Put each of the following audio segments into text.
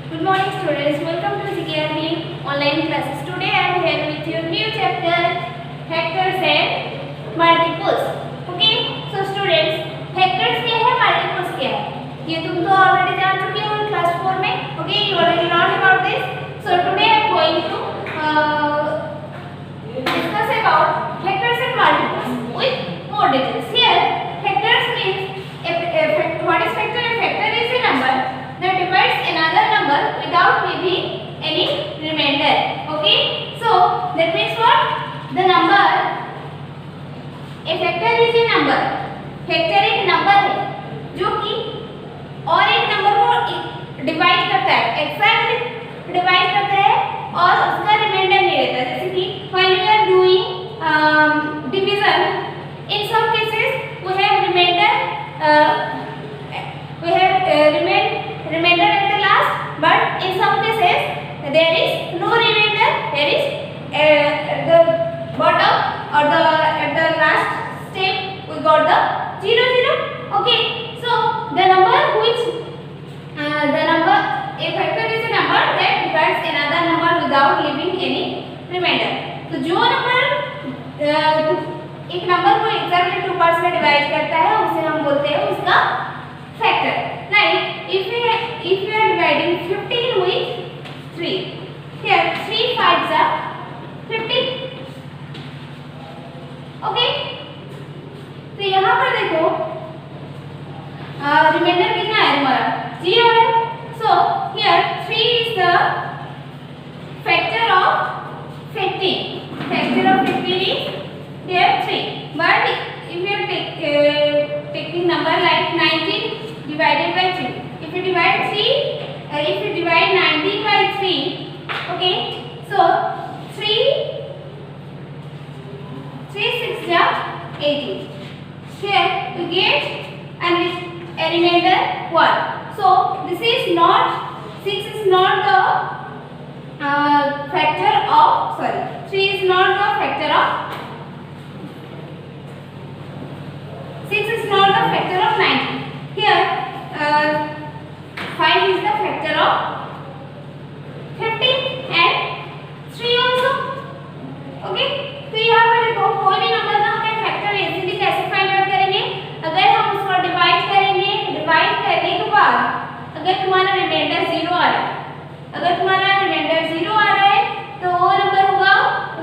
Good morning students, welcome to CKRB online classes. Today I am here with your new chapter factors and multiples. Okay, so students, factors क्या है, multiples क्या है, ये तुम तो already जान चुके हो क्लास 4 में. Okay, you already learned about this. So today I am going to discuss about factors and multiples with more details. Here, factors means what is factor? A factor is a number that divides another number without leaving any remainder. Okay, so that means what? The number, a factor is a number. Factor एक number है जो कि और एक number को divide करता है, exactly divide करता है और उसका रिमाइंडर नहीं रहता. जैसे कि when we are doing division, in some cases we have remainder, remainder at the last, but in some cases there is no remainder, there is at the bottom or at the last step we got the 0 0. Okay, so the number which a factor is a number that divides another number without leaving any remainder. तो जो number एक number को exactly 2 parts में divide करता है उसे हम बोलते हैं उसका factor. Like if we are dividing 15 with 3, here 3 5s are 15. Okay, तो यहाँ पर देखो रिमाइंडर कितना है हमारा 0 है. So here 3 is the factor of 15. Factor of 15 is here 3. But if you are taking number like 19 divided by 3, if you divide 19 by 3, okay, so 3 6 are 18. Here we get a remainder 1. So this is not, 6 is not the factor of, sorry, 3 is not the factor of, 6 is not the factor of 19. Here 5 is the factor of 15 and 3 also. Okay, तो यहाँ पर देखो कोई भी number का हमें factor easily कैसे find out करेंगे. अगर हम उसको डिवाइड करेंगे, डिवाइड करने के बाद अगर तुम्हारा रिमाइंडर 0 आ रहा है, अगर तुम्हारा रिमाइंडर 0 आ रहा है तो वो नंबर होगा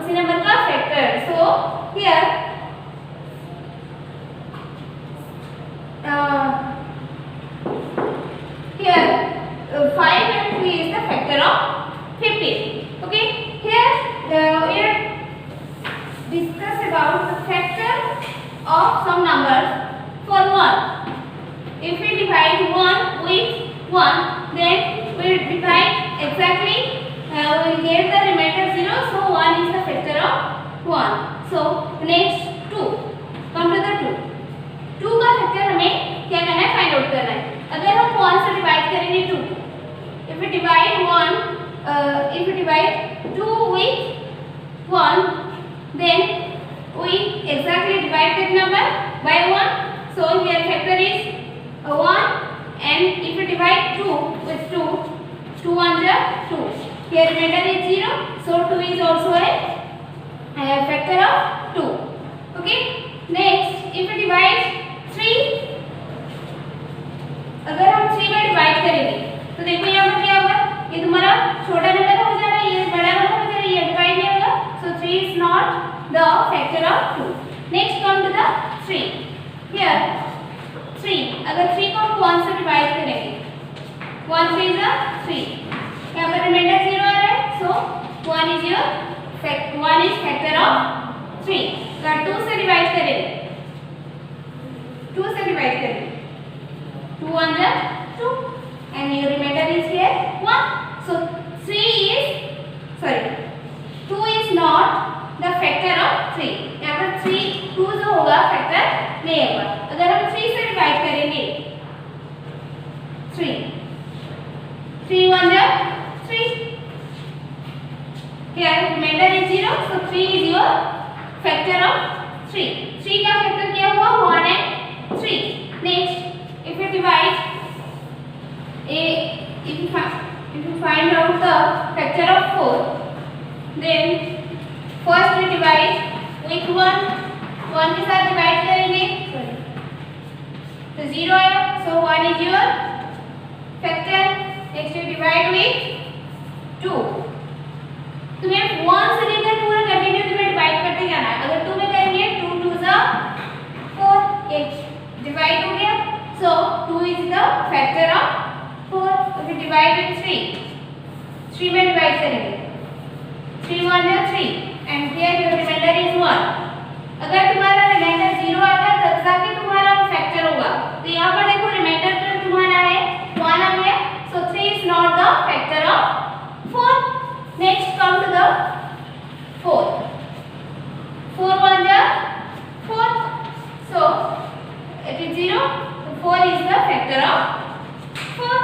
उसी नंबर का factor. So here here 5 and 3 is the factor of 15. Okay, here we are discuss about the factor of some numbers. For 1, if we divide 1 with 1, then we will divide exactly, we will get the remainder 0, so 1 is the factor of 1. So next 2, come to the 2 का factor हमें क्या करना है, find out करना है. अगर हम 1 से डिवाइड करेंगे 2, if we divide 2 with 1, then we exactly divide that number by 1. So here factor is 1, and if we divide 2 with 2, 2 1s are 2. Here remainder is 0, so 2 is also a factor of 2. Okay, next if we divide 3, अगर हम 3 में divide करेंगे तो देखो यहाँ पर क्या होगा, ये तुम्हारा छोटा नंबर हो जा रहा है, ये बड़ा नंबर हो जा रहा है, ये डिवाइड नहीं होगा. So 3 is not the factor of 2. Next come to the 3. Here 3, अगर 3 को हम 1 से डिवाइड करेंगे, 1 3 is 3, यहाँ पर रिमाइंडर 0 आ रहा है, so 1 is your 1 is factor of 3. अगर 2 से डिवाइड करेंगे, 2 से डिवाइड करेंगे, 2 1s are 2, and your remainder is here 1. So 2 is not the factor of 3. यहाँ पर 2 जो होगा फैक्टर नहीं होगा. अगर हम 3 से डिवाइड करेंगे, 3 1s are 3, here remainder is 0, so 3 is your factor of 3. 3 का फैक्टर क्या हुआ, 1 and 3. Next if you divide if you if you find out the factor of 4, then first we divide with 1, 1 के साथ divide करेंगे तो 0 आया, so 1 is your factor. Next you divide with 2. तुम्हें 1 से लेकर पूरा कंटिन्यू तुम्हें डिवाइड करते जाना है. अगर 2 में करेंगे 2 2 जा 4, एक डिवाइड हो गया, so 2 is the factor of 4. फिर डिवाइड with 3, 3 में डिवाइड करेंगे 3 1 जा 3 and here your remainder is 1. अगर तुम्हारा रिमाइंडर 0 आएगा तब जाके तुम्हारा फैक्टर होगा. तो यहाँ पर देखो रिमाइंडर पर तुम्हारा है 1 आ गया, so 3 is not the factor of 4. Next come to the 4. 4 1 जा 4, so it is 0, so 4 is the factor of 4.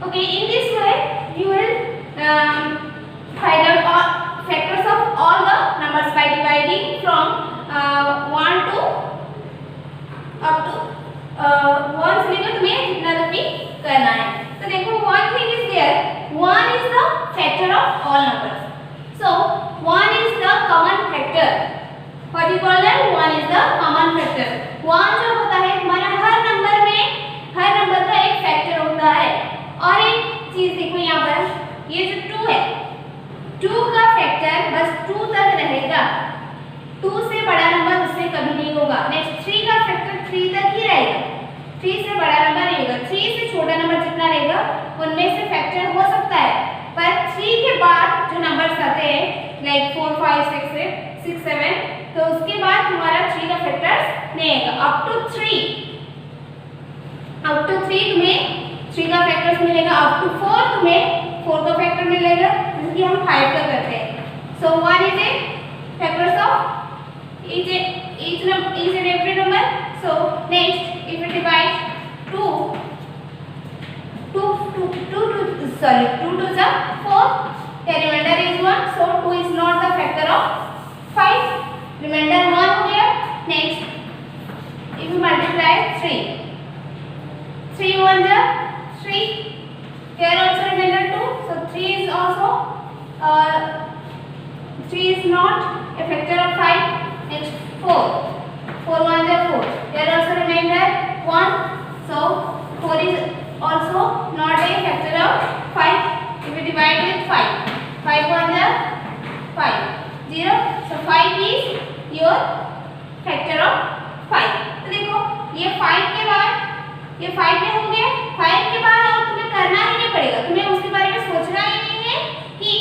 Okay, in this way you will find out all factors of all the numbers by dividing from 1 to up to 1 से लेकर तुम्हें जितना तक भी करना है. तो देखो one thing is there, 1 is the factor of all numbers. So 1 is the common factor. What do you call that? 1 is the common factor. 1 जो होता है तुम्हारा हर नंबर में, हर नंबर का एक फैक्टर होता है. और एक चीज देखो यहाँ पर, ये जो 2 है, 2 का फैक्टर बस 2 तक रहेगा. 2 से बड़ा नंबर उससे कभी नहीं होगा. नेक्स्ट 3 का फैक्टर 3 तक ही रहेगा. 3 से बड़ा नंबर नहीं होगा. 3 से छोटा नंबर जितना रहेगा उनमें से फैक्टर हो सकता है, पर 3 के बाद जो नंबर्स आते हैं लाइक 4 5 6 7, तो उसके बाद तुम्हारा 3 का फैक्टर नहीं आएगा. अप टू 3 तुम्हें 3 का फैक्टर्स मिलेगा. अप टू 4 तुम्हें 4 का फैक्टर मिलेगा, जिसकी हम 5 का करते हैं. सो 1 is a factors of each and every number. So next if we divide 2 to the 4, the remainder is 1, so 2 is not the factor of 5. Remainder 1 हो गया. Next if we multiply 3 1 जा 3, here also remainder 2, so 3 is also 3 is not a factor of 5. Next 4 1 जा 4, here also remainder 1, so 4 is also not a factor of 5. If we divide with 5, 5 1 जा 5, 0, so 5 is your factor of 5. तो देखो ये 5 के बाद, ये 5 में हो गया. 5 के बाद और तुम्हें करना ही नहीं पड़ेगा, तुम्हें उसके बारे में सोचना ही नहीं है कि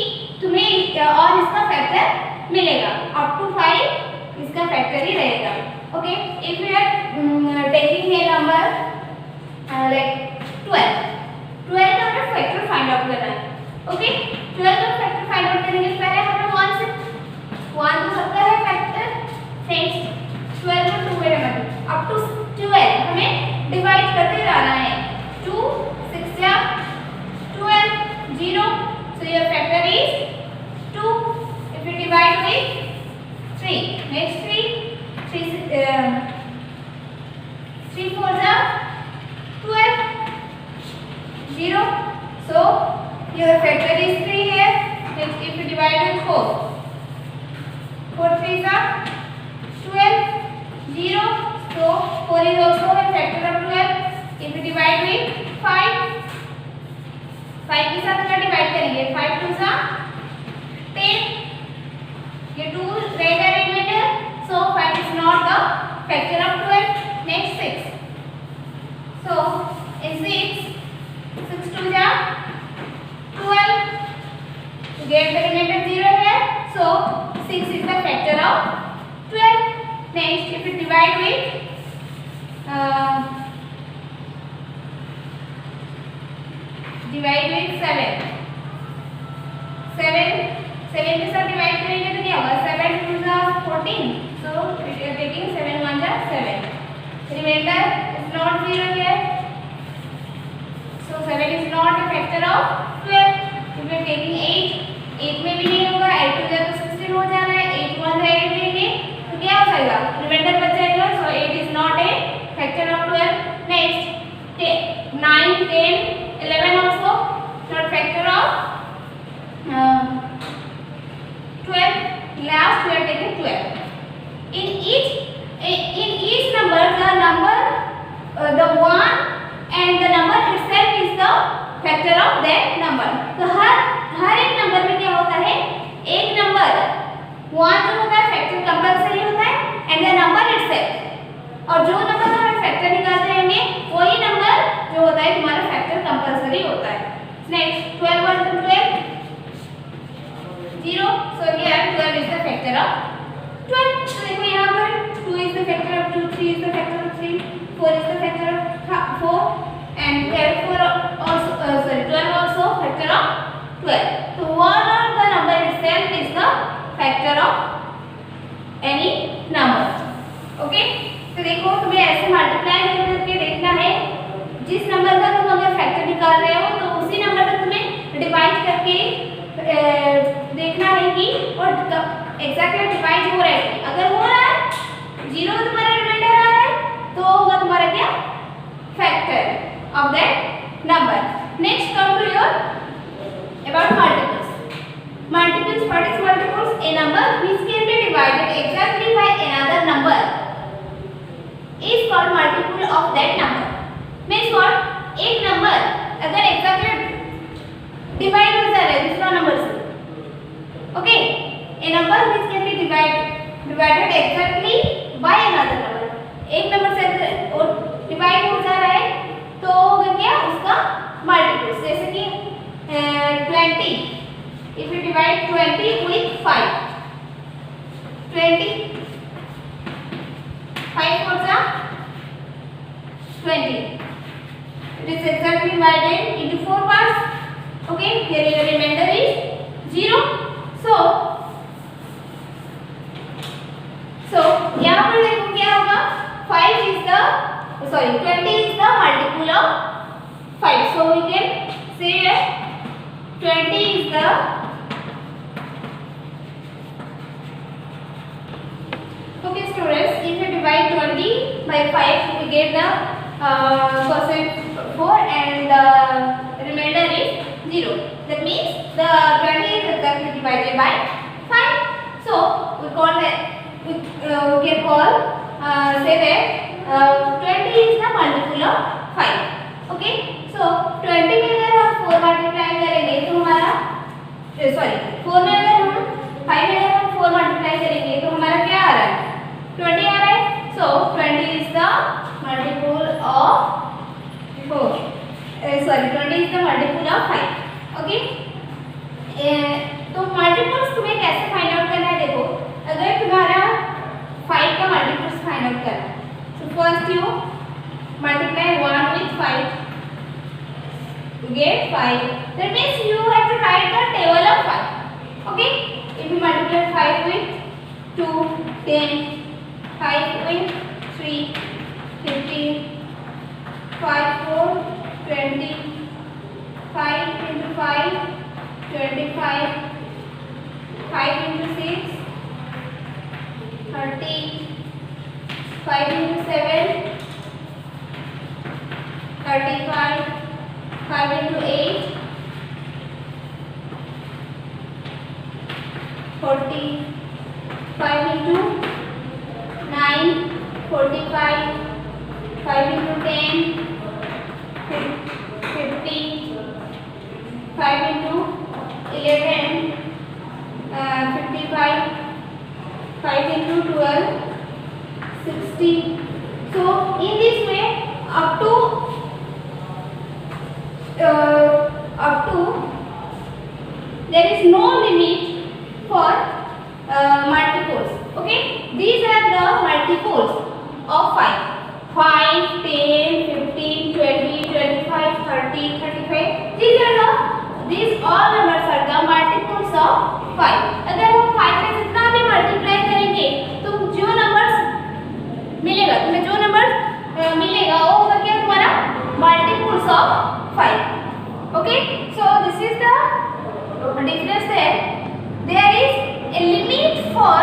तुम्हें और इसका फैक्टर मिलेगा. अप टू 5 इसका फैक्टर ही रहेगा. Okay, if you are taking a number like 12 का हमें फैक्टर फाइंड आउट करना है. ओके, 12 का फैक्टर फाइंड आउट करने के पहले हमें 1 से 1 तो सबका है फैक्टर. नेक्स्ट 12 को 2 में डिवाइड, अप टू 12 हमें डिवाइड करते जाना है. 2 6 या 12 0, so your factor is 2. If you divide with 3, next 3 4 जा 12 0, so your factor is 3 here. Next if you divide with 4 3 जा 12 0, so 4 is also a factor of 12. If you divide with 5 के साथ अगर डिवाइड करेंगे 5 2 जा 10, ये 2 रहेगा reminder, so 5 is not the factor of 12. Next 6, so in 6 2 जा 12, to get the remainder 0 here, so 6 is the factor of 12. Next if you divide with 7 के साथ डिवाइड करेंगे तो क्या होगा? 7 2 जा 14, so we are taking 7 1 जा 7. Remainder is not 0 here, so 7 is not a factor of 12. If we are taking 8 में भी नहीं होगा. 8 2 जा तो 16 हो जाना है. 8 1 जा 8 लेंगे तो क्या हो जाएगा? रिमाइंडर बच जाएगा, so 8 is not a factor of 12. Next 9 10 11 also not factor of और जो नंबर का हम फैक्टर निकालते रहेंगे वही नंबर जो होता है तुम्हारा फैक्टर कंपलसरी होता है। Next 12 1 to 12 0, so here 12 is the factor of 12. तो देखो यहाँ पर 2 is the factor of 2, 3 is the factor of 3, 4 is the factor of 4 and therefore also 12 also factor of 12. So one of the number itself is the factor of any number. Okay? तो देखो तुम्हें ऐसे multiply करके देखना है, जिस number का तुम अगर फैक्टर निकाल रहे हो तो उसी नंबर का तुम्हें डिवाइड करके देखना है कि और एग्जैक्टली डिवाइड हो रहा है। अगर हो रहा है 0 तुम्हारा रिमाइंडर आ रहा है तो होगा तुम्हारा क्या factor of that number. Next come to your about multiples. Multiples, what is multiples? A number which can be divided exactly by another number is called multiple of that number. Means what? एक number अगर exactly divide हो जा रहा है दूसरा number से, okay, a number which can be divided exactly by another number, एक number से अगर डिवाइड हो जा रहा है तो होगा क्या उसका मल्टीपल। जैसे कि 20, if you divide 20 with 5, 20 5 4 जा 20, it is exactly divided into 4 parts. Okay, here your remainder is 0. So यहाँ पर देखो क्या होगा, 5 is the 20 is the multiple of 5. So we can say that 20 is the okay students, if you divide 20 by 5 we get the percent 4 and the remainder is 0. That means the 20 is exactly divided by 5. So we call that we can call say that 20 is the multiple of 5. Okay, so 20 में अगर हम 4 multiply करेंगे तो हमारा 4 में अगर हम 5 में अगर हम 4 मल्टीप्लाई करेंगे तो हमारा क्या आ रहा है 20 आ रहा है। So 20 is the multiple of 20 is the multiple of 5. Okay, तो मल्टीपल्स तुम्हें कैसे फाइंड आउट करना है, देखो अगर तुम्हारा 5 का मल्टीपल्स फाइंड आउट करना है, so first you multiply 1 with 5, you get 5. That means you have to write the table of 5. Okay, if you multiply 5 with 2, 10, 5 with 3, 15, 5 4, 20, 5 into 5, 25, 5 into 6, 30, 5 into 7, 35, 5 into 8, 40, 5 into 9, 45, 5 into 10, 50, 5 into 11, 55, 5 into 12, 60. So in this way up to there is no limit for multiples. Okay, these are the multiples of 5. 5, 10, 15, 20, 25, 30, 35. These all numbers are the multiples of 5. अगर हम 5 में जितना भी multiply करेंगे तो जो numbers मिलेगा तुम्हें, जो नंबर्स मिलेगा वो होगा क्या तुम्हारा multiples of 5. Okay, so this is the difference there is a limit for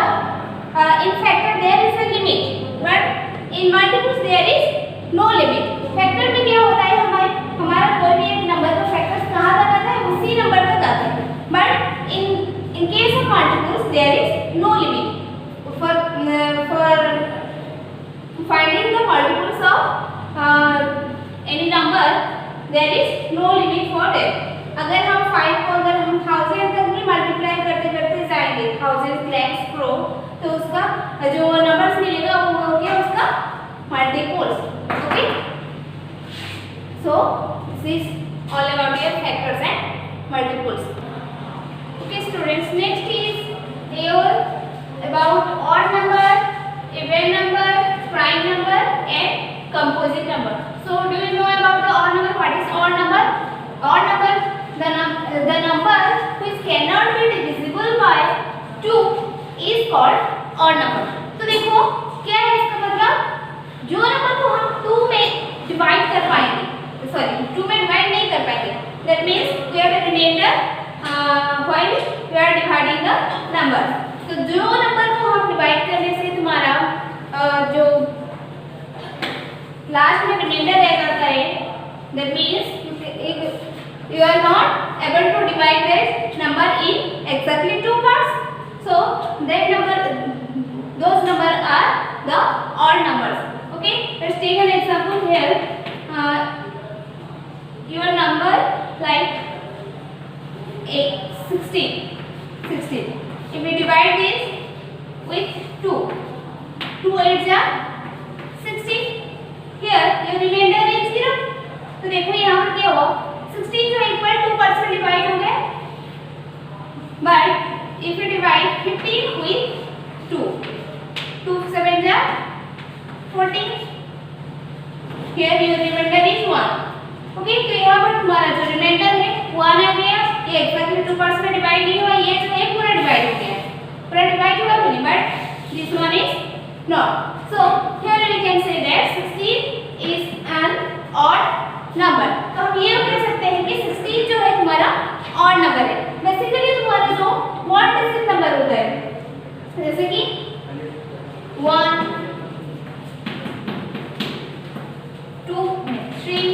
in factor there is a limit, but in multiples there is no limit. Factor में क्या होता है, हमारा कोई भी एक नंबर का फैक्टर्स कहाँ तक आता है, उसी नंबर तक आता है, but in case of multiples there is no limit. For finding the multiples of any number there is no limit for that. अगर हम 5 को अगर हम 1000 तक भी मल्टीप्लाई करते करते जाएंगे, 1000 lakhs crore, तो उसका जो नंबर्स मिलेगा वो हो गया उसका multiples. Okay, so this is all about your factors and multiples. Okay students, next is your about odd number, even number, prime number and composite number. So do you know about the odd number? What is odd number? Odd number, the number which cannot be divisible by 2 is called odd number. तो देखो क्या है इसका मतलब, जो number को हम 2 में डिवाइड कर पाएंगे, सॉरी 2 में डिवाइड नहीं कर पाएंगे, that means we have a remainder while we are dividing the number. तो जो नंबर को हम डिवाइड करने से तुम्हारा जो लास्ट में रिमाइंडर रह जाता है, that means you are not able to divide that number in exactly 2 parts, so that number, those number are the odd numbers. Okay, let's take an example here. Your number like 16. If we divide this with 2 8s are 16. Here your remainder is 0. तो देखो यहाँ पर क्या हुआ, 16 जो एक बार 2% divide हो गए, but if you divide 15 with 2 7s are 14. Here your remainder is 1. Okay, तो यहाँ पर तुम्हारा जो रिमाइंडर है 1 आ गया, ये एक्जैक्टली 2% में डिवाइड नहीं हुआ, ये जो है पूरा डिवाइड हो गया है, पूरा डिवाइड हुआ नहीं, but this one is not. So here we can say that 16 is an odd number. तो हम ये कह सकते हैं कि 16 जो है तुम्हारा ऑड नंबर है. बेसिकली तुम्हारा जो 1 डिजिट नंबर होता है, जैसे कि 1 2 3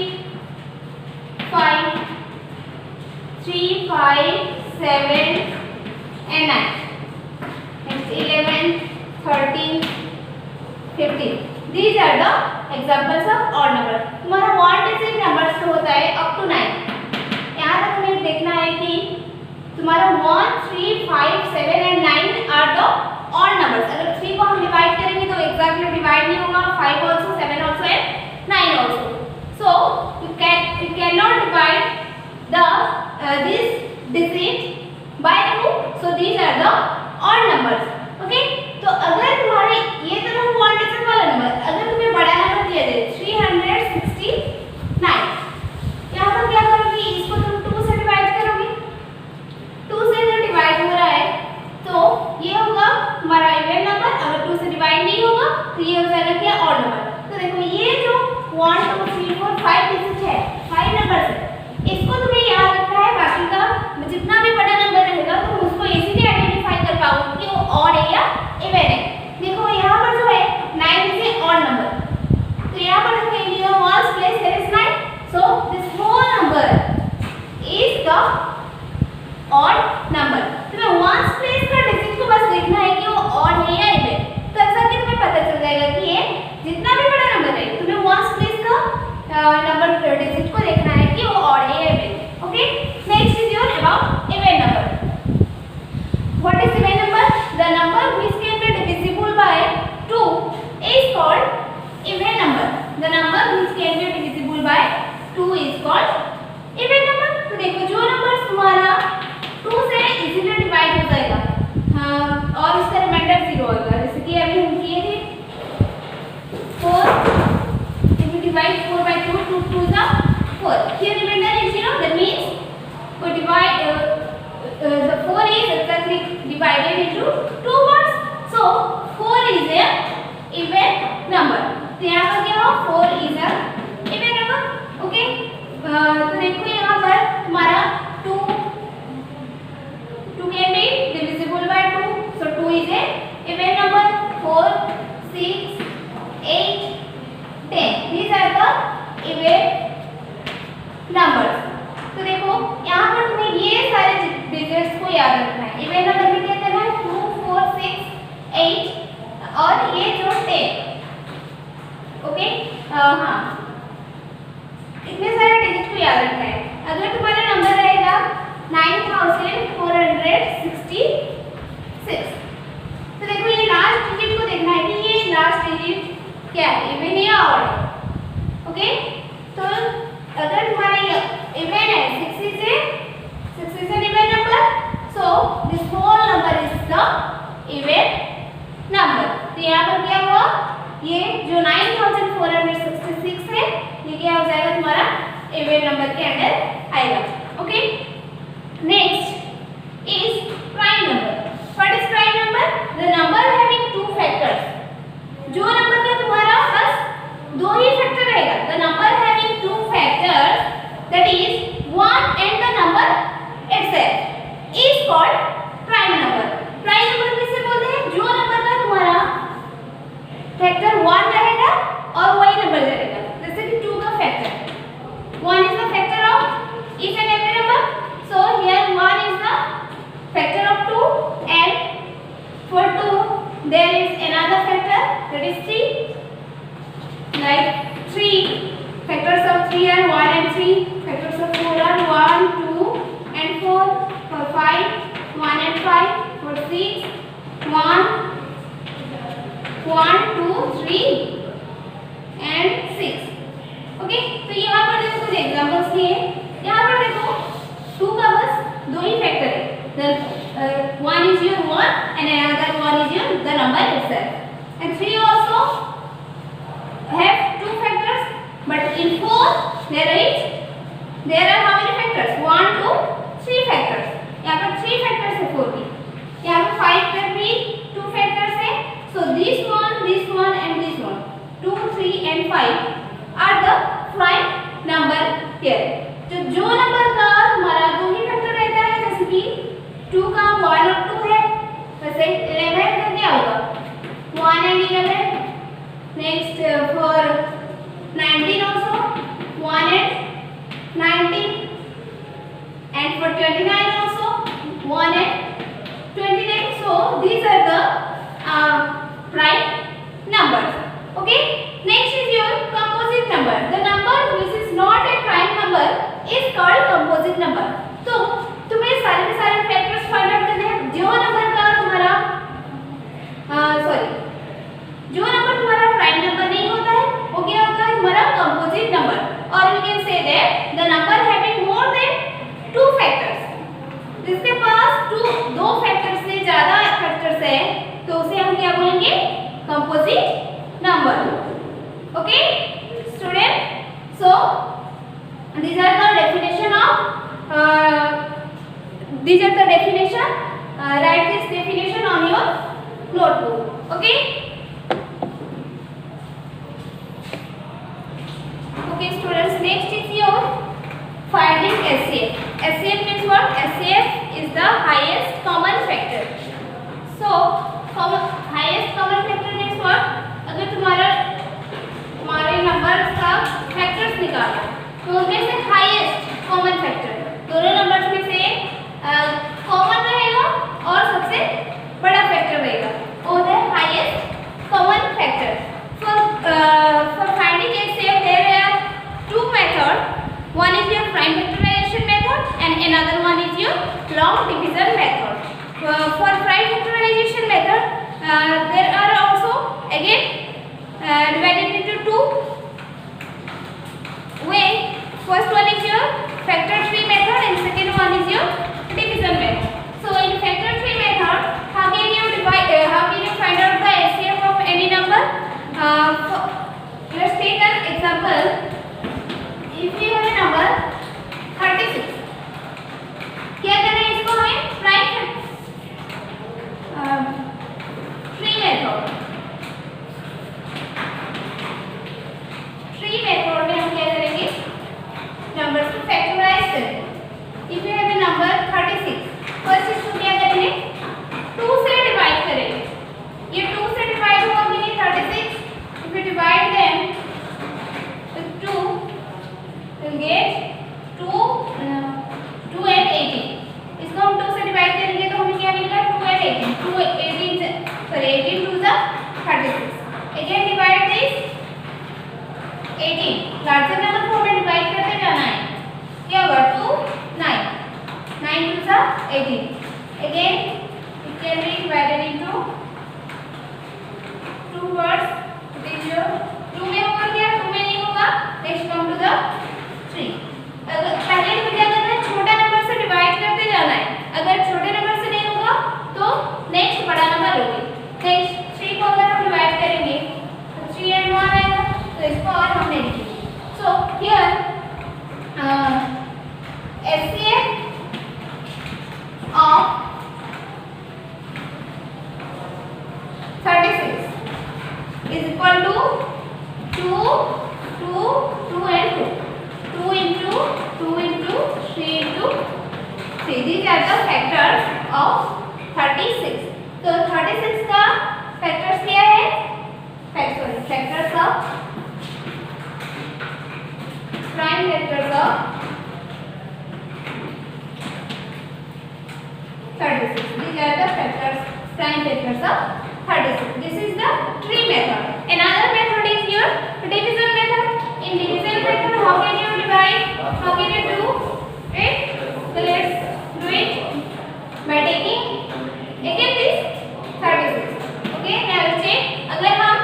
5 7 and 9. Next 11 13 15. These are the examples of odd number. तुम्हारा 1 डिजिट नंबर से होता है अप टू 9. यहाँ तक हमें देखना है कि तुम्हारा 1 3 5 7 and 9 are the odd numbers. अगर 3 को हम डिवाइड करेंगे तो एग्जैक्टली डिवाइड नहीं होगा, 5 also 7 also and 9 also. So you cannot divide the this digit by 2. So these are the odd numbers. Okay, तो अगर तुम्हारे ये तो 1 डिजिट वाला नंबर, अगर तुम्हें बड़ा नंबर दिया जाए 369, यहाँ पर क्या करोगे, इसको तुम 2 से डिवाइड करोगे, 2 से अगर डिवाइड हो रहा है तो ये होगा तुम्हारा इवन नंबर, अगर 2 से डिवाइड नहीं होगा तो ये हो जाएगा क्या, ऑड नंबर. तो देखो ये जो 1 2 3 4 5 डिजिट है, 5 नंबर्स है, इसको तुम्हें याद रखना है. बाकी का जितना भी बड़ा नंबर रहेगा तुम उसको इजीली आइडेंटिफाई कर पाओगे कि वो ऑड है या इवन है. देखो यहाँ पर जो है 9 इज ए ऑड नंबर, तो यहाँ पर देखो in your ones place there is 9, so this whole number is the odd number. तुम्हें वंस प्लेस का डिजिट को बस देखना है कि वो ऑड है या इवन, तो ऐसा कि तुम्हें पता चल जाएगा कि ये जितना भी बड़ा नंबर है तुम्हें वंस प्लेस का नंबर डिजिट को देखना है कि वो ऑड है या even. Okay, next is your about even number. What is even number? The number which can be divisible by 2 is called even number. The number which can be divisible by 2 is called even number. तो देखो जो number तुम्हारा 2 से easily divide हो जाएगा, हाँ, और इसका रिमाइंडर 0 होगा, जैसे कि अभी हम किए थे 4. if you divide 4 by 2, 2 2 is 4. Here remainder is 0. That means we divide the 4 is exactly divided into 2 parts. So 4 is a even number. तो यहाँ पर क्या हो, 4 is a even number. Okay, तो देखो यहाँ पर तुम्हारा 2 can be divisible by 2. So 2 is a even number. 4 6 8 10. These are the even numbers. तो देखो यहाँ पर तुम्हें ये सारे डिजिट्स को याद रखना है. इवन नंबर में क्या करना है, 2 4 6 8 और ये जो 10. ओके, हाँ, इतने सारे डिजिट को याद रखना है. अगर तुम्हारा नंबर रहेगा 9466, तो देखो ये लास्ट डिजिट को देखना है कि ये लास्ट डिजिट क्या है, इवन है या then one is your one and another one is your the number itself. And 3 also have 2 factors, but in 4 there are how many factors? 1, 2, 3 factors. यहाँ पर 3 factors है 4 की. यहाँ पर 5 पर भी 2 factors है. So this one and this one, 2, 3 and 5 are the prime number here. तो जो नंबर का हमारा 2 ही फैक्टर रहता है, जैसे कि 2 का 1 और 2 है, वैसे 11 का क्या होगा? 1 and 11. Next for 19 also 1 and 19, and for 29 also 1 and 29. So these are the prime numbers. Okay. Next is your composite number. The number which is not a prime number is called composite number. तो तुम्हें सारे के सारे factors find out करने हैं. जो number prime number नहीं होता है वो क्या होता है? हमारा कंपोजिट नंबर. और we can say that the number having more than 2 factors. जिसके पास दो फैक्टर्स से ज्यादा फैक्टर्स है तो उसे हम क्या बोलेंगे? Composite number. Okay student, so these are the definition. Write this definition on your notebook. Okay students, next is your finding SCF. SCF means what? SCF is the highest common factor. So highest common factor means what? अगर तुम्हारे numbers का factors निकालना तो उनमें से highest common factor दोनों numbers में से कॉमन रहेगा और सबसे बड़ा फैक्टर रहेगा, वो है highest common factor. For finding HCF there are 2 methods. One is your prime factorization method and another one is your long division method. For prime factorization method there are also again divided into 2 way. First one is your factor tree method and second one is your division method. So in factor tree method, how can you find out the HCF of any number? Let's take an example. If you have a number 36, क्या करना है इसको हमें? Prime tree method में हम क्या करेंगे? Numbers को फैक्टराइज करेंगे. If you have a number 36, first इसको क्या करेंगे? 2 से डिवाइड करेंगे. ये 2 से डिवाइड हुआ कि नहीं 36. If you divide them with 2 you'll get 2 and 18. इसको हम 2 से डिवाइड करेंगे तो हमें क्या मिलेगा? 2 and 18. 18 to the 36. Again divide this 18. Larger number को हमें डिवाइड करते जाना है. क्या होगा? 2 9 to the 18. Again it can be divided into 2 parts. It is your 2 में होगा क्या? 2 में नहीं होगा. Next come to the 3. अगर पहले हमें क्या करना है? छोटा नंबर से डिवाइड करते जाना है. अगर छोटे नंबर से नहीं होगा तो नेक्स्ट बड़ा नंबर लोगे. नेक्स्ट 3 को अगर हम डिवाइड करेंगे तो 3 and 1 आएगा. तो इसको और हमने लिखा. So here SCF of 36 is equal to 2 and 2. 2 into 3 into 3. These are the factors of 36. तो 36 का फैक्टर्स क्या है? Factors of prime factors of 36. These are the prime factors of 36. This is the tree method. Another method is your division method. In division method, how can you divide? How can you do it? So let's do it by taking again this 36. Okay, now check. अगर हम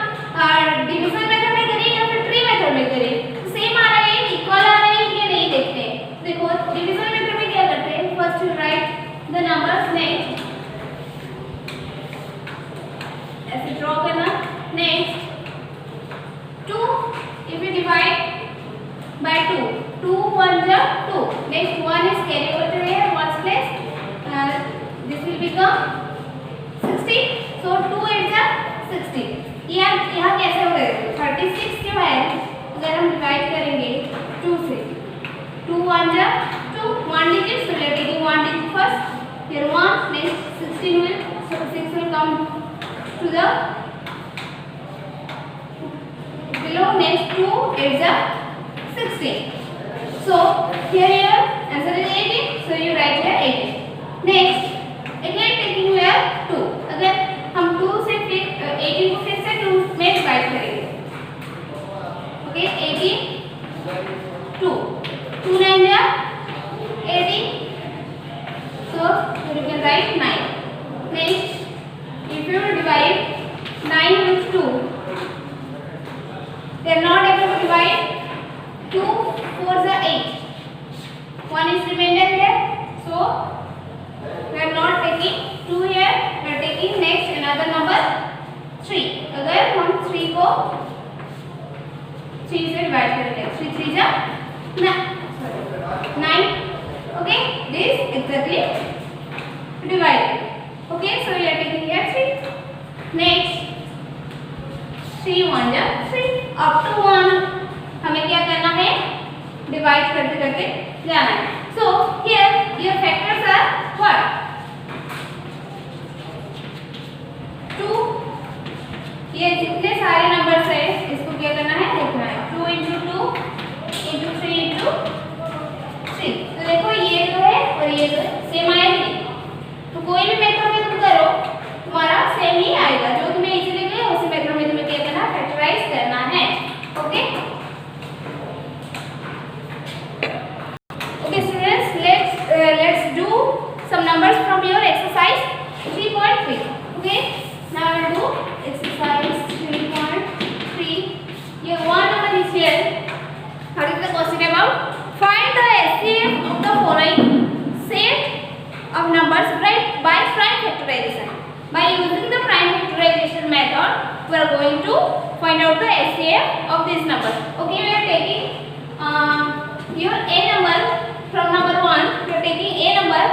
division method में करें या फिर tree method में करें तो same आ रहा है, इक्वल आ रहा है या नहीं देखते हैं. देखो डिविजन मेथड में क्या करते हैं? First you right the numbers become 60. सो 2 8 जा 60. यहाँ कैसे हो गए 36 जो है अगर हम डिवाइड करेंगे 2 से 2 1 जा 2 1 digit, so we are taking 1 digit first. Here 1, next 16 will, so 6 will come to the below, next 2 8 जा 16. So here your answer is 18, so you write here 18. Next again taking here 2. अगर हम 2 से फिर 18 को फिर से 2 में डिवाइड करेंगे, ओके 18 2 2 9 जा 18, so you can write 9. Next if you divide 9 with 2, they are not able to divide. 2 4 is 8. 1 is remainder here, so we are not taking 2 here. We are taking next another number 3. अगर हम 3 को 3 से divide करेंगे 3 3 जा 9. Okay, this exactly divided. Okay, so we are taking here 3. Next 3 1 जा 3 up to 1. हमें क्या करना है डिवाइड करते करते जाना है. So here your factors are what 2. ये जितने सारे नंबर्स है इसको क्या करना है देखना है 2 into 2 into 3 into 3. तो देखो ये जो है और ये जो है सेम आएगी, तो कोई भी मेथड में तुम करो तुम्हारा सेम ही आएगा. जो तुम्हें इजीली लगे उसी मेथड में तुम्हें क्या करना फैक्टराइज करना है. Okay let's do some numbers from your exercise 3.3. okay, now I will do exercise 3.3. Your one number is here. What is the question about? Find the HCF of the following set of numbers right by prime factorization. By using the prime factorization method, we are going to find out the HCF of this number. Okay, we are taking your a number. From number 1, we are taking a number.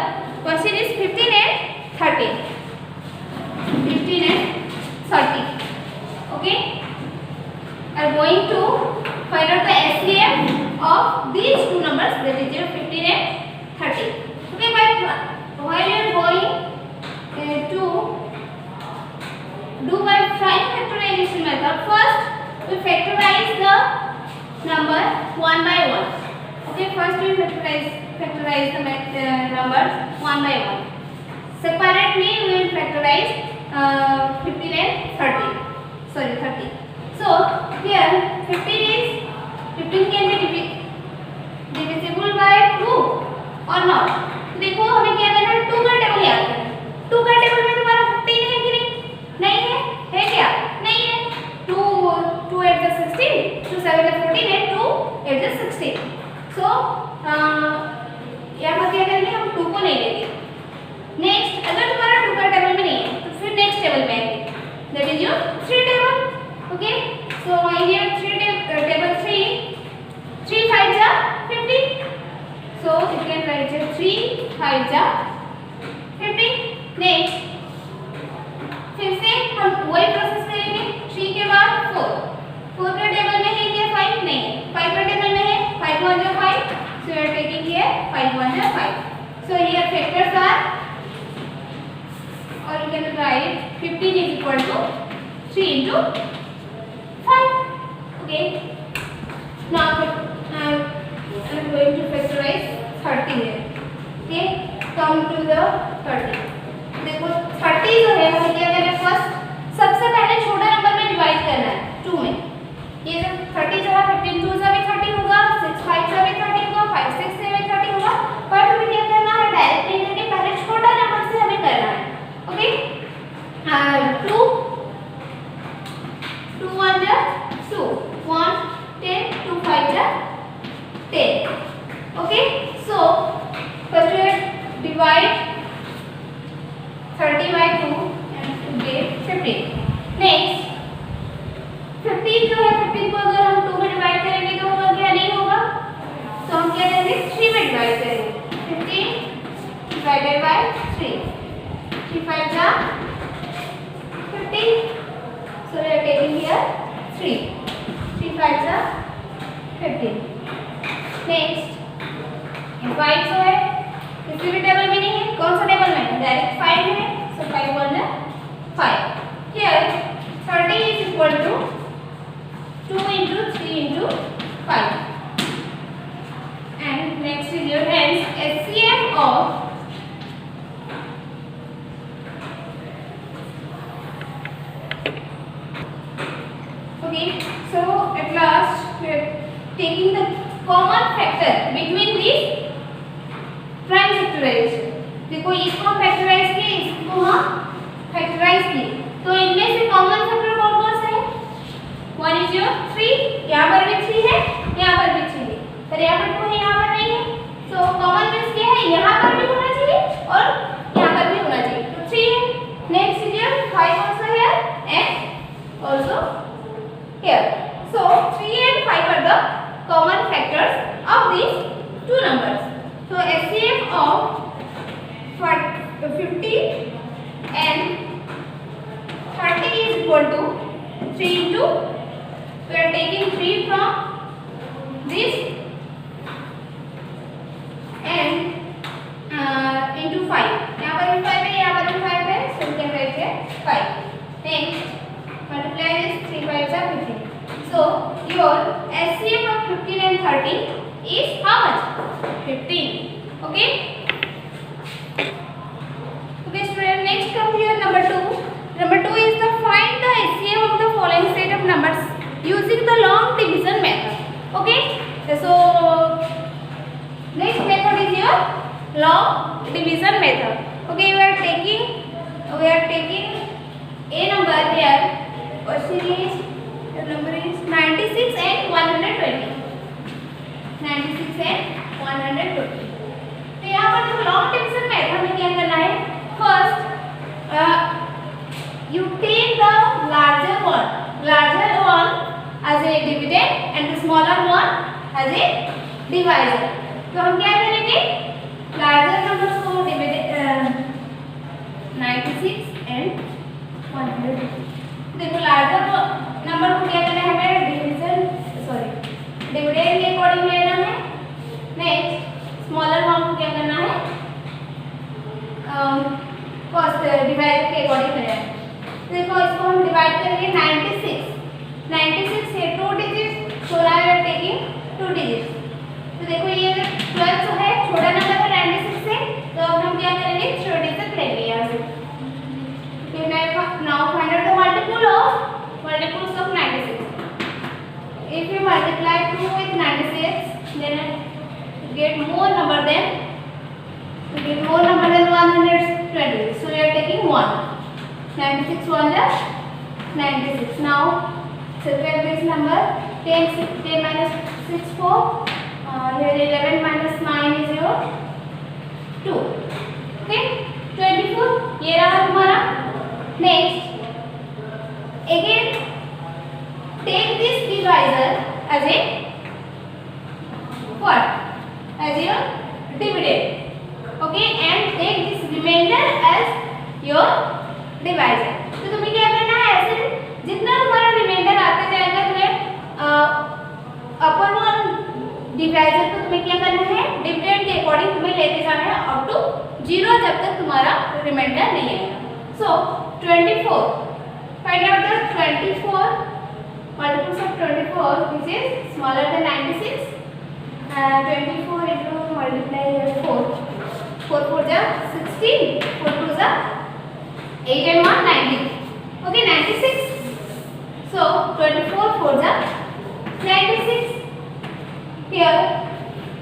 Question is 15 and 30. 15 and 30. Okay. We are going to find out the HCF of these two numbers, that is your 15 and 30. Okay. While you are going to do by prime factorization method, first we factorize the number one by one. Okay, first we factorize the numbers one by one. Separately we will factorize 15 and 30. Sorry, 30. So here 15 can be divisible by 2 or not. देखो हमें क्या करना है 2 का table याद करना है. 2 का टेबल में तुम्हारा 15 है कि नहीं है? है क्या? नहीं है. 2 8 जा 16, 2 7 जा 14 and 2 8 जा 16. सो यहाँ पर क्या करेंगे हम 2 को नहीं लेंगे. नेक्स्ट अगर तुम्हारा 2 का टेबल में नहीं है तो फिर नेक्स्ट टेबल में आएंगे, that is your 3 table. Okay, so here 3 table 3 5 जा 15. So you can write here 3 5 जा 15. नेक्स्ट फिर से हम वही प्रोसेस करेंगे. 3 के बाद 4 का टेबल में है क्या 5 नहीं है. 5 का टेबल में है 5 1 जा 5, so you are taking here 5 1 ja 5. So here factors are, or you can write 15 is equal to 3 into 5. Okay, now I am going to factorize 30 here. Okay, come to the 30. देखो 30 जो है हमें क्या करना है फर्स्ट सबसे पहले छोटा नंबर में डिवाइड करना है 2 में. ये जो 30 जो है 15 2 से भी 30 होगा, 6 5 से भी 30 होगा, 5 6 से भी 30 होगा. पर हमें क्या करना है डायरेक्ट नहीं करके पहले छोटा नंबर से हमें करना है. ओके, 2 2 1 जा 2 1 10 2 5 जा 10. Okay, so first we divide 30 by 2 and get 15. Next 15 जो है 15 को अगर हम 2 में डिवाइड करेंगे तो होगा क्या, नहीं होगा, तो हम क्या करेंगे 3 में डिवाइड करेंगे. 15 divided by 3 3 5 जा 15. So we are taking here 3. 3 5 जा 15. Next, ये 5 जो है किसी भी टेबल में नहीं है, कौन सा टेबल में है? डायरेक्ट 5 है. So 5 1 5. Here 30 is equal to 2 into 3 into 5. And next is your hence HCF of okay. So at last we are taking the common factor between these prime factorization. देखो इसको फैक्टराइज किए, इसको हम factorise किए, तो इनमें से कॉमन फैक्टर कौन कौन सा है? 1 is your 3, यहाँ पर भी 3 है, यहाँ पर भी 3 है, पर यहाँ पर 2 है, यहाँ पर नहीं है. So कॉमन मींस क्या है? यहाँ पर भी होना चाहिए और यहाँ पर भी होना चाहिए, तो 3 है. Next is your 5 also here and also here. So 3 and 5 are the common factors of these two numbers. So HCF of 50 and 30 is equal to 3 into, we are taking 3 from this and into 5. यहाँ पर भी 5 है, यहाँ पर भी 5 है, so we can write here 5. Next, multiply this 3 5 are 15. So your HCF of 15 and 30 is how much? 15. Okay. Okay, student. Next, come here. Number 2. Number 2 is the find the HCF of the following set of numbers using the long division method. Okay. So next method is your long division method. Okay, we are taking a number here. Question is the number is 96 and 120. 96 and 120. तो यहाँ पर जो long division method में क्या करना है? First you take the larger one as a dividend and the smaller one as a divisor. तो हम क्या करेंगे? लार्जर नंबर्स को डिविडेंड 96 एंड 100. देखो लार्जर नंबर को क्या करना है? हमें डिविडेंड के अकॉर्डिंग लेना है. नेक्स्ट स्मॉलर वन को क्या करना है? फर्स्ट डिवाइड के अकॉर्डिंग लेना है. देखो इसको हम डिवाइड करेंगे 96 से 2 digits, so now we are taking 2 digits. तो देखो ये 12 जो है छोटा नंबर है 96 से, तो अब हम क्या करेंगे? 3 डिजिट लेंगे यहाँ से. Now find out the multiples of 96. If you multiply 2 with 96, then you get more number than 120. So we are taking 1. 96 1 is 96. Now subtract this number. 10 minus 6 4. Here 11 minus 9 is your 2. Okay, 24. ये रहा तुम्हारा. Next, again take this divisor as a what? As your dividend. Okay, and take this remainder as your divisor. तो तुम्हें क्या करना है? ऐसे जितना तुम्हारा रिमाइंडर आता जाएगा तुम्हें अपन वन डिवाइजर को तुम्हें क्या करना है? डिविडेंड के अकॉर्डिंग तुम्हें लेके जाना है अप टू 0 जब तक तुम्हारा रिमाइंडर नहीं आएगा. So 24. Find out the 24 multiples of 24, which is smaller than 96. 24 into multiply here 4. 4 4 जा 16. 4 2 जा 8 and 1 90. Okay, 96. So 24 4 जा 96. Here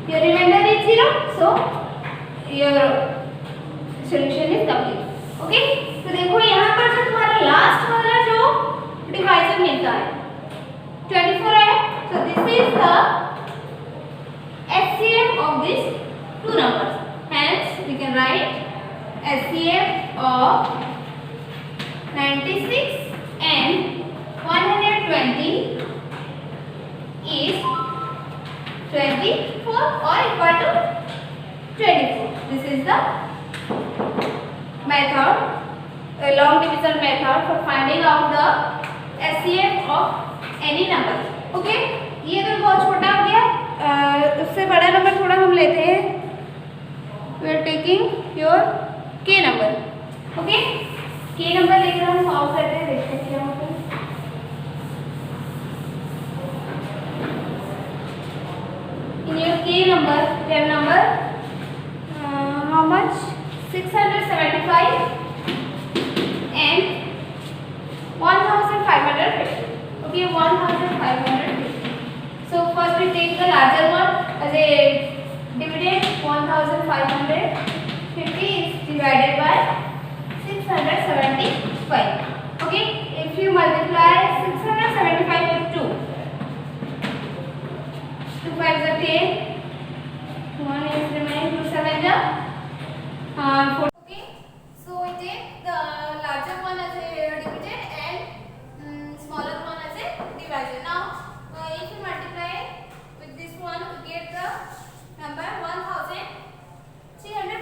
your remainder is 0. So your solution is complete. Okay. तो देखो यहाँ पर जो तुम्हारा लास्ट वाला जो डिवाइजर मिलता है 24 है. So this is the HCF of these two numbers. Hence we can write HCF of 96 and 120 is 24 or equal to 24. This is the method long division method for finding out the SCF of any number. Okay, ये तो बहुत छोटा हो गया. उससे बड़ा number थोड़ा हम लेते हैं. We are taking your K number. Okay, K number लेकर हम सॉल्व करते हैं. देखते हैं क्या होता है. In your K number, we have number how much? 675 and 1550. Okay, 1550. So first we take the larger one as a dividend. 1550 is divided by 675. Okay, if you multiply 675 with 2, 2 5 is 10, 1 is remaining, 2 7 is 4. Okay, so we take the larger one as a dividend and smaller one as a divisor. Now if you multiply with this one, we get the number 1375.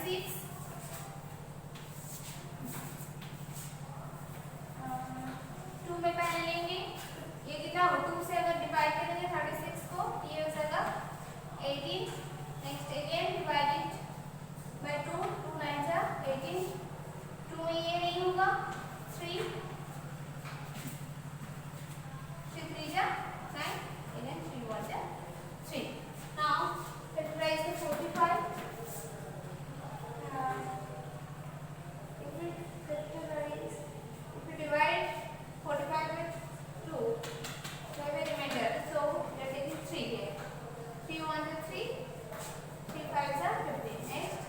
36 2 में पहले लेंगे, ये कितना हो 2 से अगर divide करेंगे 36 को ये हो जाएगा 18। Next again divide it by 2, 2 9 जा 18, 2 में ये नहीं होगा 3, 3 3 जा 9, again 3 1 जा 3। now factorize the 45, if we factorize, if we divide 45 with 2, so we have a remainder, so we are taking 3 here, 3 1 is 3, 3 5 are 15, next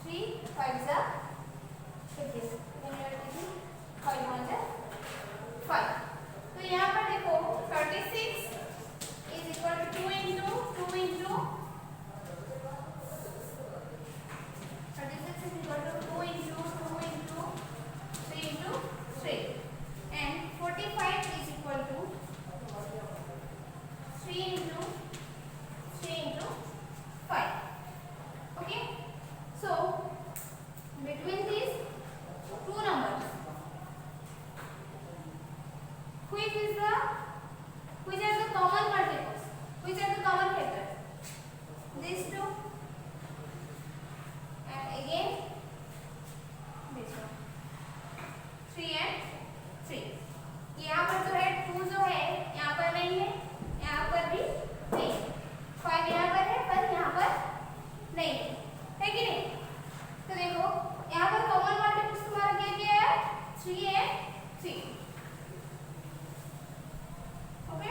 3 5 are 15, then we are taking 5 1 are 5। तो यहाँ पर देखो 36 is equal to 2 into 36 is equal to 2 into 3 into 3, and 45 is equal to 3 into 5. Okay, so between these two numbers, which are the common multiples, which are the common factors? These two, and again this one, 3 and 3। यहाँ पर जो है 2 जो है यहाँ पर नहीं है, यहाँ पर भी नहीं है, 5 यहाँ पर है पर यहाँ पर नहीं है कि नहीं? तो देखो यहाँ पर कॉमन मल्टीपल्स तुम्हारा क्या है 3 and 3। Okay,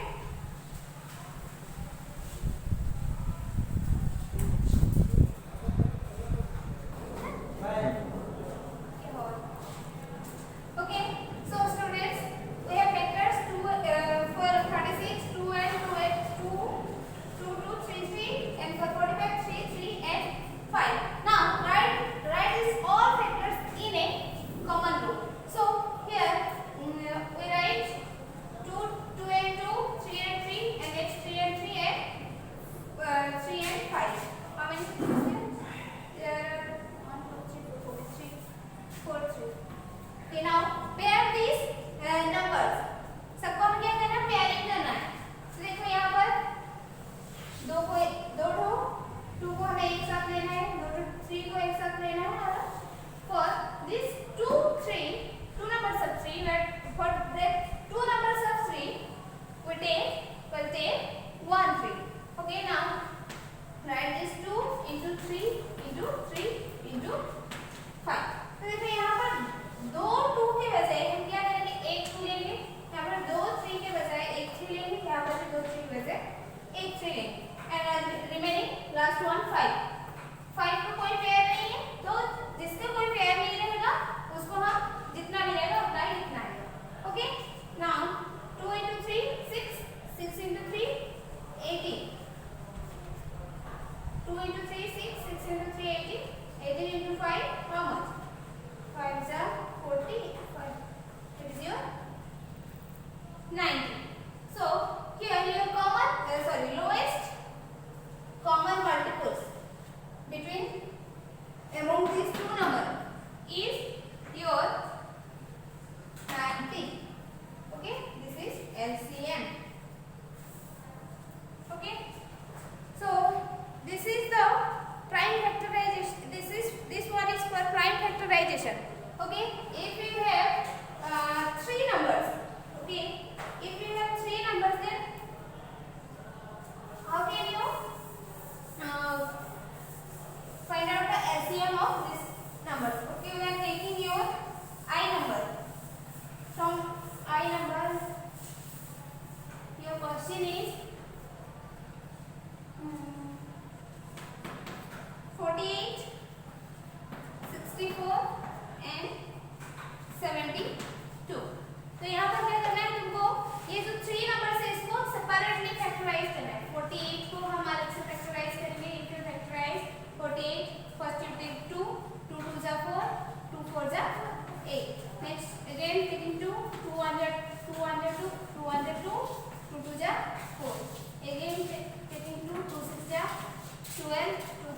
okay, so students, we have factors 2 for 36 2 and 2 2 3 3, and for 45 3 3 and 5। now write these all factors in a common group, so here we write 2 and 2, 3 and 3, and next 3 and 3 and 3 and 5। how many factors there are? 1 2 3 4 3। okay, now pair these numbers, सबको हमें क्या करना है, pairing करना है। तो देखो यहाँ पर दो को 2 को हमें एक साथ लेना है, 3 को एक साथ लेना है, और for this 2 numbers of 3, for that 2 numbers of 3 we'll take 1 3। okay, now write this 2 into 3 into 3 into 5। तो देखो यहाँ पर 2 2 के बजाय हम क्या करेंगे, 1 2 लेंगे, यहाँ पर 2 3 के बजाय 1 3 लेंगे, यहाँ पर 2 3 के बजाय 1 3 लेंगे, एंड रिमेनिंग लास्ट वन 5 का कोई पेयर नहीं है, तो जिसका कोई पेयर नहीं रहेगा उसको हम जितना भी रहेगा उतना ही लिखना है। Okay, now 2 into 3 6, 6 into 3 18, 2 into 3 6, 6 into 3 18, 18 into 5 how much, 5 is 40, 5 it is your 90। so here your lowest common multiples between among these two numbers is your 90। okay, this is LCM। okay, so this is the prime factorization, this one is for prime factorization। okay, if you have 3 numbers, okay, if you have 3 numbers, then how can you find out the LCM of these numbers? okay, we are taking your I number, from I number your question is 48 64 and 72। तो यहाँ पर क्या करना है तुमको, ये जो 3 number है इसको सेपरेटली फैक्टराइज करना है। 48 को हम अलग से फैक्टराइज करेंगे, if you factorise 48 first you take 2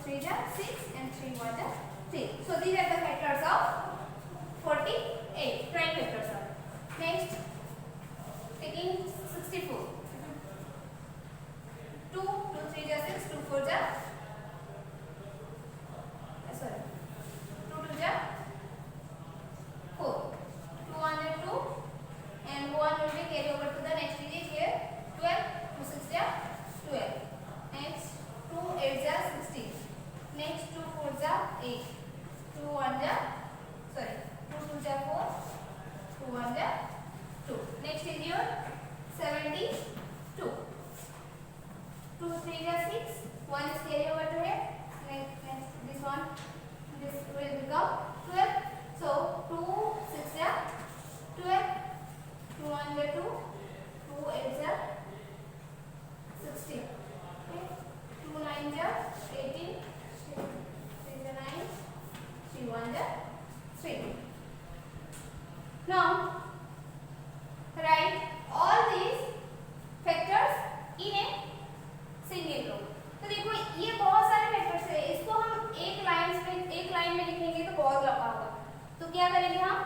3 are 6 and 3 1 are 3. So these are the factors of 48. Prime factors are. Next, taking 64. 2 3 are 6, 2 4 are sorry 2 2 are 4, 2 1 are 2, and 1 will be carry over to the next digit here. 12, 2 6 are 12. Next, 2 8 are 16. Next, 2 4 are 8. 2 1 are 2 2 are 4. 2 1 are 2. Next is your 72. 2 3 are 6. 1 is carry over to here. Next this one, this will become 12. So 2 6 are 12. 2 1 are 2. 2 8 are 16. Okay. 2 9 are 18. 3 are 9. 3 1 are 3. Now write all these factors in a single row. तो देखो ये बहुत सारे factors है, इसको हम एक line में लिखेंगे तो बहुत लंबा होगा, तो क्या करेंगे हम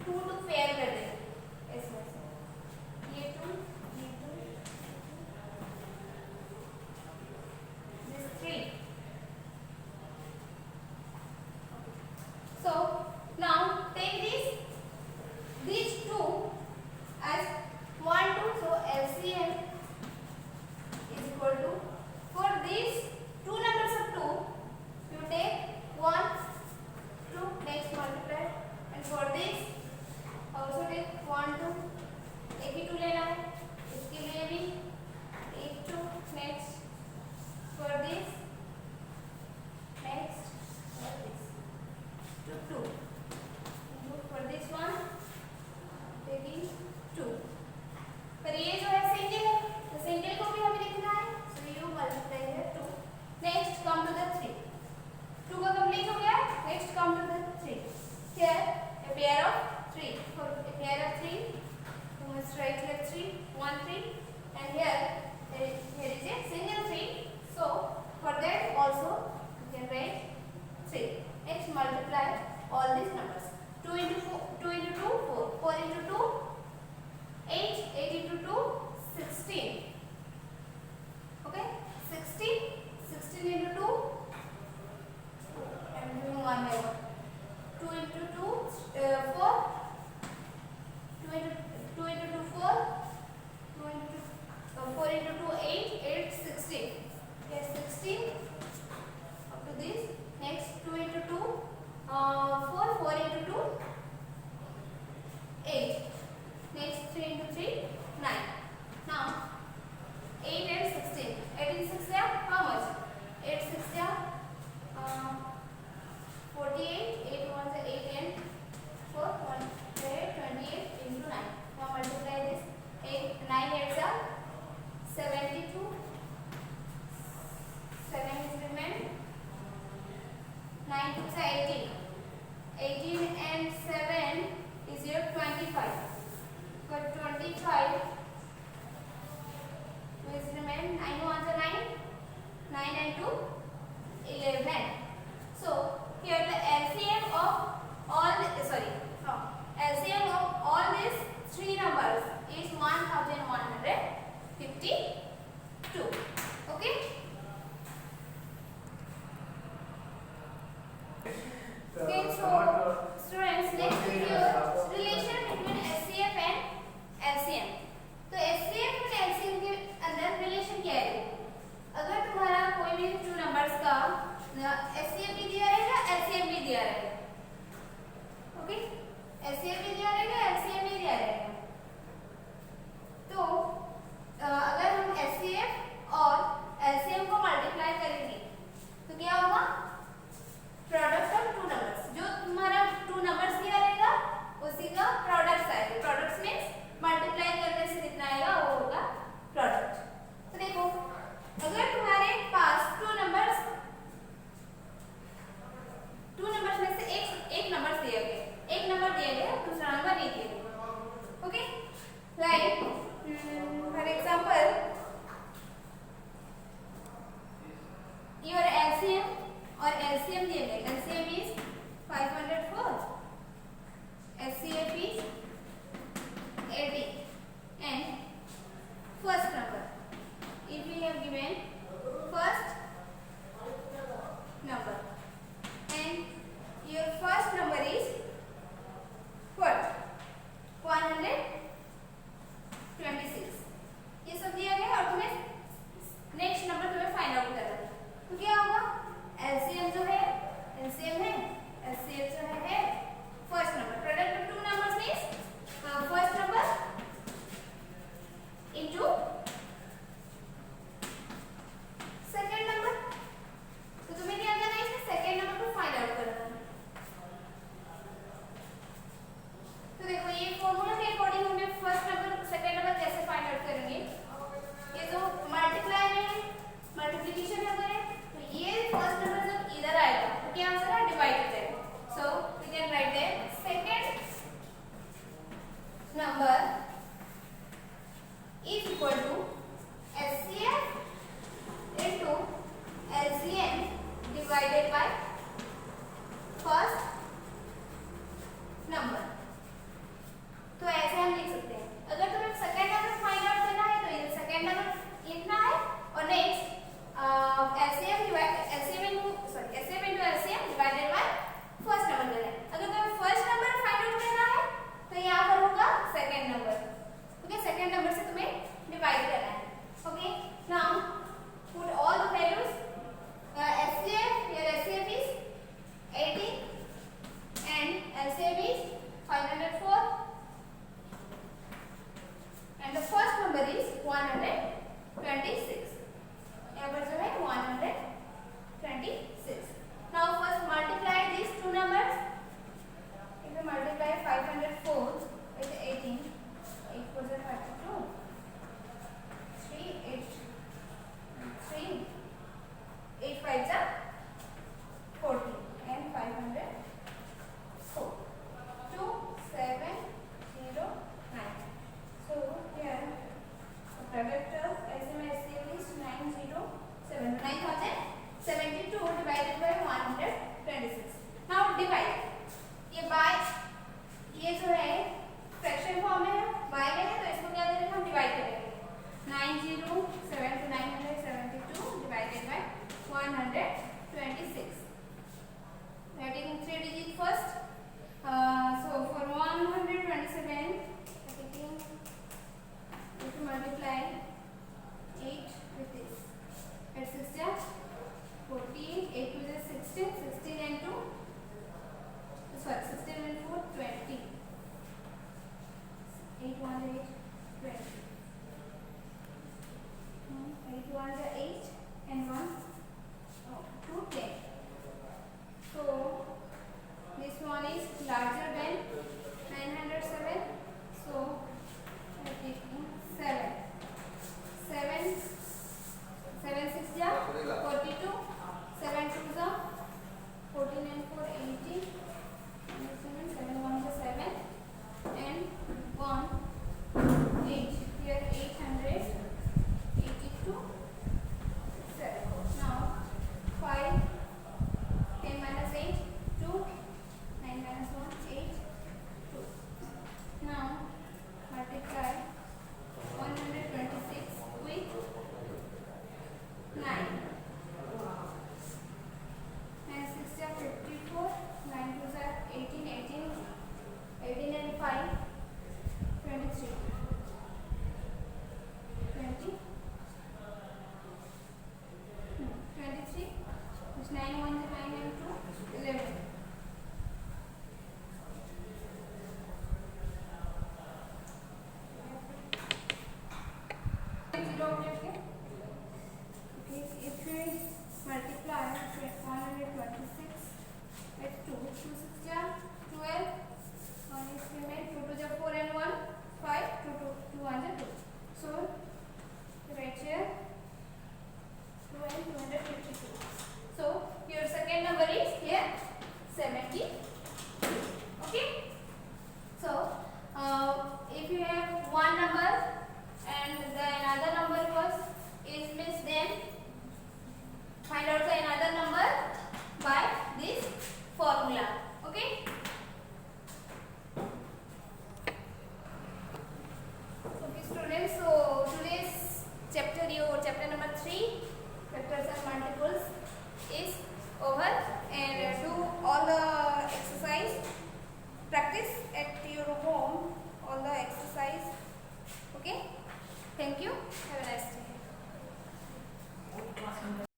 2 to पेयर कर देंगे ऐसे ऐसे, ये 2 this 3. So now take these two as 1 2. So LCM is equal to, for these two numbers of 2 you take 1 2, next multiply, and for this also take 1 2, एक ही 2 लेना है, इसके लिए भी 1 2. next for this, next for this 2 2. for this one taking 2. पर ये जो है सिंगल है, तो सिंगल को भी हमें लिखना है, so you multiply here 2. next come to the 3. 2 का कंप्लीट हो गया. next come to the 3. here a pair of 3. for a pair of 3 you must write here 3 1 3, and here is a single 3, so for that also you can write 3. next multiply all these numbers. 2 into 2 4, 4 into 2 8, 8 into 2 16. Okay, 16 into 2, and doing one by one. 2 into 2 4, 2 into 2 4, 4 into 2 8, 8 16. Yes, 16 up to this. Next 2 into 2 4, 4 into 2 8. next 3 into 3 9. now 8 and 16, 8 and 6 are how much? 8 6 are 48, 8 1 is 8 and 4 1 28 into 9. now multiply this. 9 8 are 72, 7 is remain, 9 2 are 18, 18 and 7 is your 25. for 25 is remain, 9 1 are 9, 9 and 2 11. so here the LCM of all LCM of all these three numbers is 1152. okay, okay. So students, next is your relation between SCF and LCM. तो SCF और LCM के अंदर relation क्या है? अगर तुम्हारा कोई भी टू नंबर्स का SCF भी दिया रहेगा, LCM भी दिया रहेगा, ओके, SCF भी दिया रहेगा, LCM भी दिया रहेगा, तो अगर हम SCF और LCM को मल्टीप्लाई करेंगे तो क्या होगा? प्रोडक्ट ऑफ टू नंबर्स, जो तुम्हारा टू नंबर्स दिया रहेगा LCM दिए गए, LCM is 504, HCF is 80 and first number. If we have given first number and your first number is what? 126. ये सब दिया गया है और तुम्हें नेक्स्ट नंबर तुम्हें फाइंड आउट करना है। तो क्या होगा? LCM जो है, LCM है, LCM जो है first number, product of two numbers means first number into second number. तो तुम्हें क्या करना है, इसमें सेकंड नंबर को फाइंड आउट करना है। तो देखो ये फॉर्मूला के अकॉर्डिंग हमें फर्स्ट नंबर सेकंड नंबर कैसे फाइंड आउट करेंगे। ये जो मल्टीप्लाई में मल्टीप्लिकेशन नंबर है, तो ये फर्स्ट नंबर जब इधर आएगा तो क्या आंसर है? डिवाइड हो जाएगा। So we can write there second number is equal to HCF into LCM divided by first number। तो ऐसे हम लिख सकते हैं, अगर तुम्हें सेकंड नंबर फाइंड आउट करना है तो ये सेकंड नंबर लिखना है और next LCM into LCM divided by first number लेना है। अगर तुम्हें फर्स्ट नंबर फाइंड आउट करना है तो यहाँ पर होगा second number, okay, second number से तुम्हें डिवाइड करना है। Okay, now put all the values, HCF, here HCF is 80 and LCM is 504 and the first number is 126। यहाँ पर जो है 126। Now first multiply these two numbers। If you multiply 504 with 18, 8 4 is 32, 3 8 3 8 5 is 40 and 504 2 7 0 9। So here the product of LCM is 9072 divided by 126। Now divide, ये by ये जो है fraction form में है, बाय में है, तो इसको क्या करेंगे हम? डिवाइड करेंगे। 907 divided by 126। We are taking 3 digits first। So for 127, if you multiply 8 with this, it's 6 14, 8 2 is 16, 16 and 2, sorry 16 and 4 20, 8 1 8 20, 8 1 is 8 and 1 2 10। So this one is larger than 907, so I am taking 7 7 7 6 ja 42, 7 2 ja 14 and 4 18, 7 1 is 7 and 1 8, here 882 7। Now 5 10 minus 8 2, 9 minus 1 8 2। Now multiply 126 with 9 and 6 are 54, 9 2 are 18, 18 and 5 23 20 23, which 9 1 is 9 and 2 11।